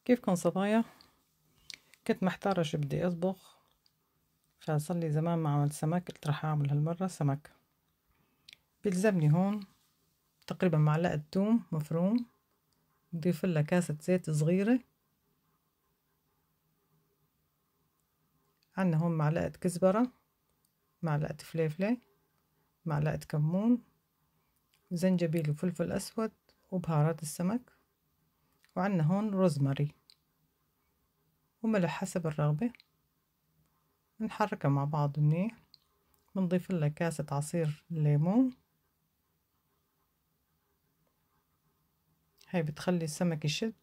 كيفكن صبايا؟ كنت محتارة شو بدي أطبخ، فصار لي زمان ما عملت سمك، قلت رح أعمل هالمرة سمك. بيلزمني هون تقريبا معلقة توم مفروم، نضيف لها كاسة زيت صغيرة، عنا هون معلقة كزبرة، معلقة فليفلة، معلقة كمون، زنجبيل وفلفل أسود وبهارات السمك، وعنا هون روزماري وملح حسب الرغبة. نحركها مع بعض منيح، بنضيف لها كاسة عصير ليمون، هاي بتخلي السمك يشد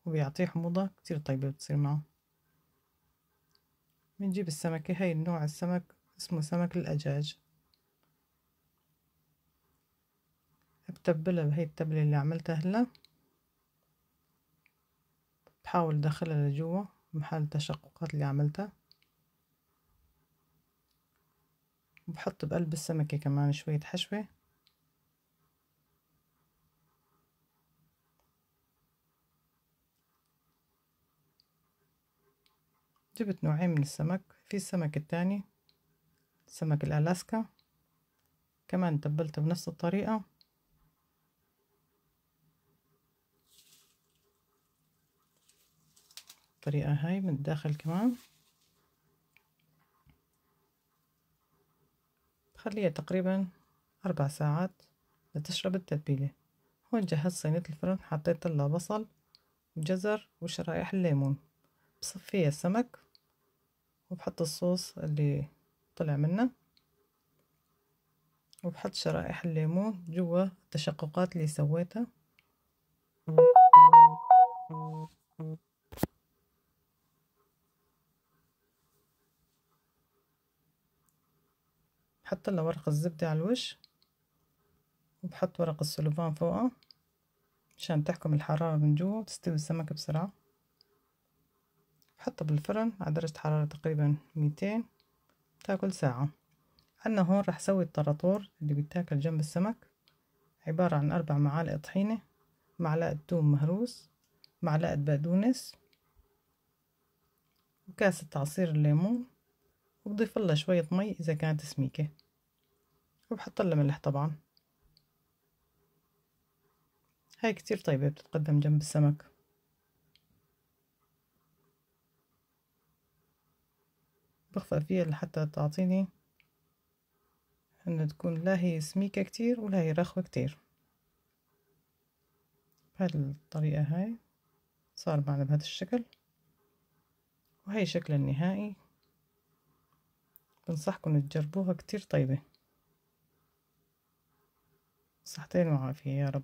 وبيعطيه حموضة كتير طيبة بتصير معه. بنجيب السمكة، هاي النوع السمك اسمه سمك الأجاج، بتبلها بهي التبلة اللي عملتها هلا، بحاول ادخلها لجوا محل التشققات اللي عملتها، وبحط بقلب السمكة كمان شوية حشوة، جبت نوعين من السمك، في السمك التاني سمك الألاسكا كمان تبلته بنفس الطريقة، الطريقة هاي من الداخل كمان، بخليها تقريبا 4 ساعات لتشرب التتبيلة. هون جهزت صينية الفرن، حطيت لها بصل وجزر وشرائح الليمون، بصفيها السمك وبحط الصوص اللي طلع منه، وبحط شرائح الليمون جوا التشققات اللي سويتها، بحط لها ورق الزبدة على الوش، وبحط ورق السلوفان فوقها مشان تحكم الحرارة من جوا وتستوي السمكة بسرعة. بحطها بالفرن على درجة حرارة تقريبا 200، تاكل ساعة. عنا هون رح سوي الطراطور اللي بيتاكل جنب السمك، عبارة عن 4 معالق طحينة، معلقة توم مهروس، معلقة بقدونس، وكاسة عصير الليمون، وبضيف لها شوية مي إذا كانت سميكة، وبحط لها ملح طبعا. هاي كتير طيبة بتتقدم جنب السمك. بخفق فيها لحتى تعطيني إنه تكون لا هي سميكة كتير ولا هي رخوة كتير. بهذه الطريقة هاي صار معنا بهذا الشكل، وهي شكل النهائي. بنصحكم تجربوها، كتير طيبة. صحتين وعافية يا رب.